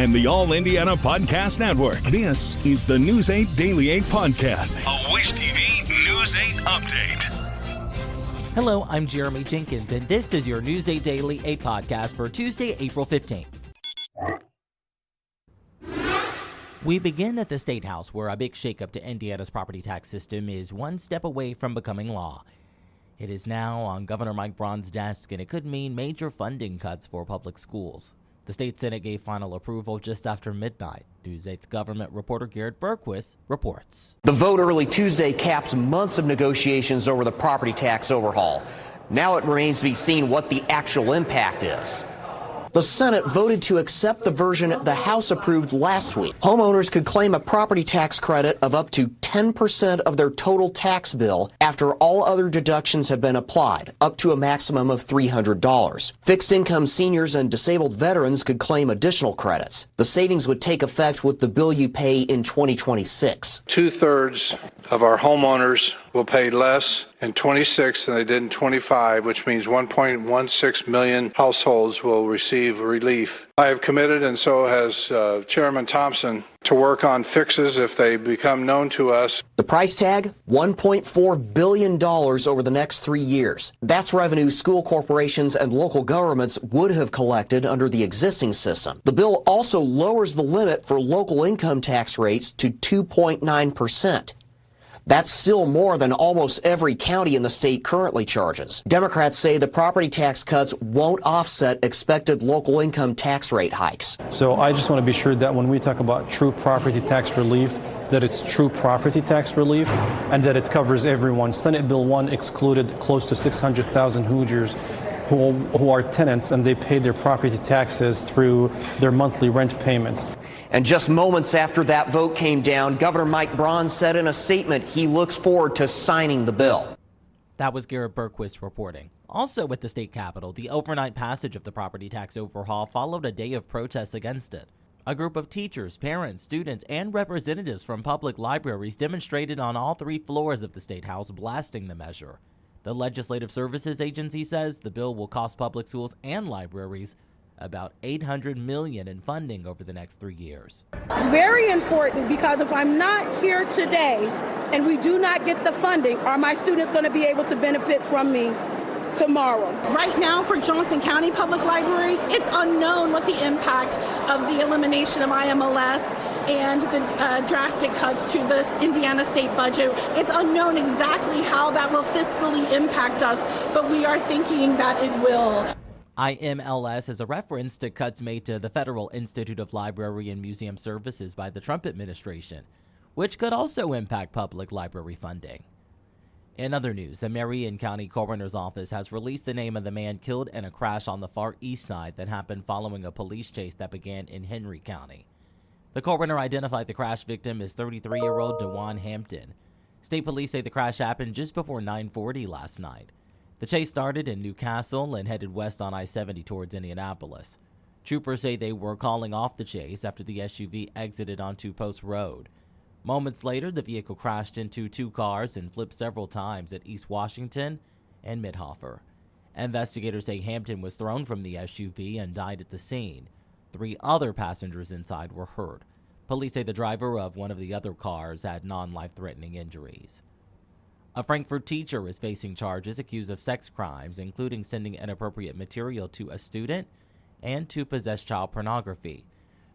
and the All Indiana Podcast Network. This is the News 8 Daily 8 Podcast, a Wish TV News 8 update. Hello, I'm Jeremy Jenkins, and this is your News 8 Daily 8 Podcast for Tuesday, April 15th. We begin at the Statehouse, where a big shakeup to Indiana's property tax system is one step away from becoming law. It is now on Governor Mike Braun's desk, and it could mean major funding cuts for public schools. The state Senate gave final approval just after midnight. News 8's government reporter Garrett Berquist reports. The vote early Tuesday caps months of negotiations over the property tax overhaul. Now it remains to be seen what the actual impact is. The Senate voted to accept the version the House approved last week. Homeowners could claim a property tax credit of up to 10% of their total tax bill after all other deductions have been applied, up to a maximum of $300. Fixed income seniors and disabled veterans could claim additional credits. The savings would take effect with the bill you pay in 2026. 2/3 of our homeowners will pay less in 26 than they did in 25, which means 1.16 million households will receive relief. I have committed, and so has Chairman Thompson, to work on fixes if they become known to us. The price tag, $1.4 billion over the next 3 years. That's revenue school corporations and local governments would have collected under the existing system. The bill also lowers the limit for local income tax rates to 2.9%. That's still more than almost every county in the state currently charges. Democrats say the property tax cuts won't offset expected local income tax rate hikes. So I just want to be sure that when we talk about true property tax relief, that it's true property tax relief and that it covers everyone. Senate Bill 1 excluded close to 600,000 Hoosiers who are tenants, and they pay their property taxes through their monthly rent payments. And just moments after that vote came down, Governor Mike Braun said in a statement he looks forward to signing the bill. That was Garrett Berquist reporting. Also at the state capitol, the overnight passage of the property tax overhaul followed a day of protests against it. A group of teachers, parents, students, and representatives from public libraries demonstrated on all 3 floors of the State House, blasting the measure. The Legislative Services Agency says the bill will cost public schools and libraries about $800 million in funding over the next 3 years. It's very important because if I'm not here today and we do not get the funding, are my students going to be able to benefit from me tomorrow? Right now for Johnson County Public Library, it's unknown what the impact of the elimination of IMLS and the drastic cuts to the Indiana state budget. It's unknown exactly how that will fiscally impact us, but we are thinking that it will. IMLS is a reference to cuts made to the Federal Institute of Library and Museum Services by the Trump administration, which could also impact public library funding. In other news, the Marion County Coroner's Office has released the name of the man killed in a crash on the Far East Side that happened following a police chase that began in Henry County. The coroner identified the crash victim as 33-year-old DeJuan Hampton. State police say the crash happened just before 9:40 last night. The chase started in New Castle and headed west on I-70 towards Indianapolis. Troopers say they were calling off the chase after the SUV exited onto Post Road. Moments later, the vehicle crashed into 2 cars and flipped several times at East Washington and Midhofer. Investigators say Hampton was thrown from the SUV and died at the scene. 3 other passengers inside were hurt. Police say the driver of one of the other cars had non-life-threatening injuries. A Frankfort teacher is facing charges accused of sex crimes, including sending inappropriate material to a student and to possess child pornography.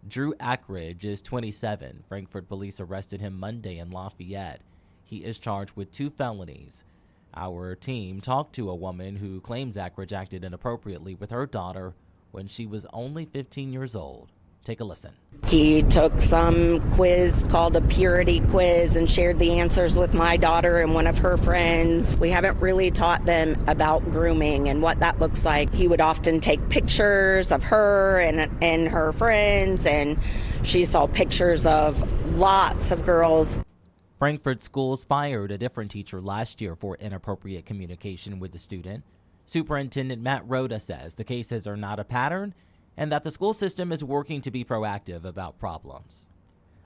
Drew Ackridge is 27. Frankfort police arrested him Monday in Lafayette. He is charged with 2 felonies. Our team talked to a woman who claims Ackridge acted inappropriately with her daughter when she was only 15 years old. Take a listen. He took some quiz called a purity quiz and shared the answers with my daughter and one of her friends. We haven't really taught them about grooming and what that looks like. He would often take pictures of her and her friends, and she saw pictures of lots of girls. Frankfort schools fired a different teacher last year for inappropriate communication with the student. Superintendent Matt Rhoda says the cases are not a pattern and that the school system is working to be proactive about problems.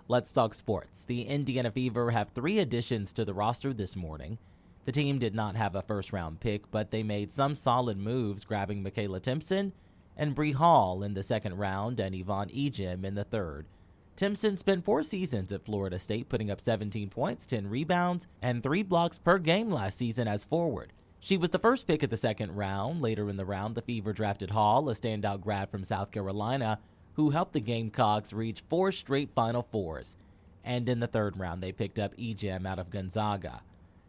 Let's talk sports. The Indiana Fever have 3 additions to the roster this morning. The team did not have a first-round pick, but they made some solid moves, grabbing Michaela Timpson and Bree Hall in the second round and Yvonne Ejim in the third. Timpson spent 4 seasons at Florida State, putting up 17 points, 10 rebounds, and 3 blocks per game last season as forward. She was the first pick of the second round. Later in the round, the Fever drafted Hall, a standout grad from South Carolina, who helped the Gamecocks reach 4 straight Final Fours. And in the third round, they picked up Ejim out of Gonzaga.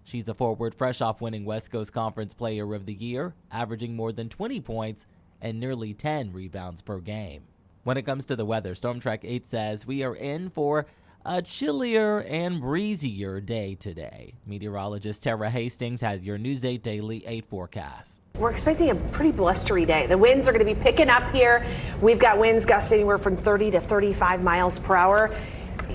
She's a forward fresh off winning West Coast Conference Player of the Year, averaging more than 20 points and nearly 10 rebounds per game. When it comes to the weather, Storm Track 8 says we are in for a chillier and breezier day today. Meteorologist Tara Hastings has your News 8 Daily 8 forecast. We're expecting a pretty blustery day. The winds are going to be picking up here. We've got winds gusting anywhere from 30 to 35 miles per hour.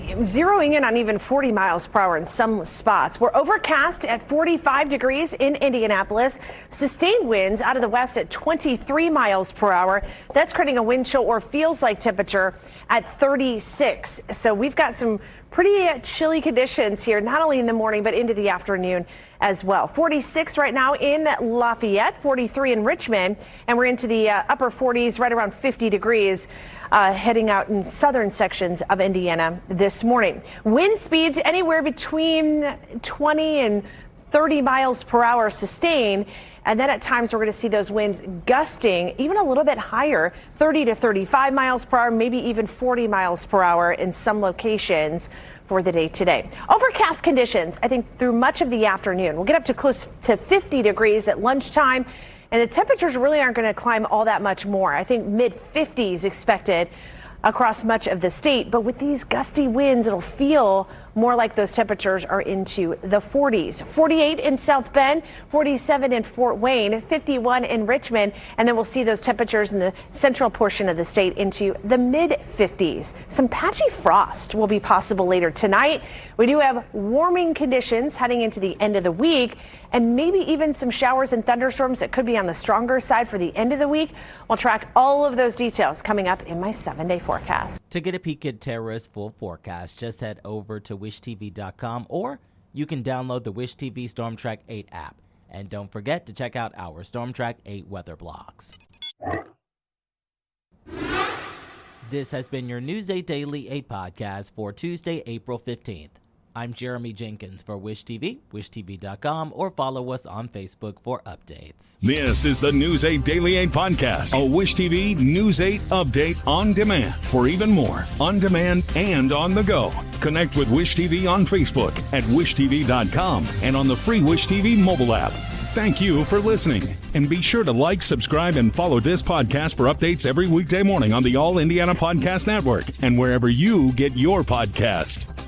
Zeroing in on even 40 miles per hour in some spots. We're overcast at 45 degrees in Indianapolis. Sustained winds out of the west at 23 miles per hour. That's creating a wind chill or feels like temperature at 36. So we've got some pretty chilly conditions here, not only in the morning, but into the afternoon as well. 46 right now in Lafayette, 43 in Richmond, and we're into the upper 40s, right around 50 degrees. Heading out in southern sections of Indiana this morning. Wind speeds anywhere between 20 and 30 miles per hour sustained. And then at times we're going to see those winds gusting even a little bit higher, 30 to 35 miles per hour, maybe even 40 miles per hour in some locations for the day today. Overcast conditions, I think, through much of the afternoon. We'll get up to close to 50 degrees at lunchtime. And the temperatures really aren't going to climb all that much more. I think mid-50s expected across much of the state. But with these gusty winds, it'll feel more like those temperatures are into the 40s. 48 in South Bend, 47 in Fort Wayne, 51 in Richmond. And then we'll see those temperatures in the central portion of the state into the mid-50s. Some patchy frost will be possible later tonight. We do have warming conditions heading into the end of the week, and maybe even some showers and thunderstorms that could be on the stronger side for the end of the week. We'll track all of those details coming up in my 7-day forecast. To get a peek at Tara's full forecast, just head over to wishtv.com, or you can download the Wish TV Storm Track 8 app. And don't forget to check out our Storm Track 8 weather blogs. This has been your News 8 Daily 8 podcast for Tuesday, April 15th. I'm Jeremy Jenkins for Wish TV, wishtv.com, or follow us on Facebook for updates. This is the News 8 Daily 8 podcast, a Wish TV News 8 update on demand. For even more, on demand and on the go, connect with Wish TV on Facebook at wishtv.com and on the free Wish TV mobile app. Thank you for listening, and be sure to like, subscribe, and follow this podcast for updates every weekday morning on the All Indiana Podcast Network and wherever you get your podcast.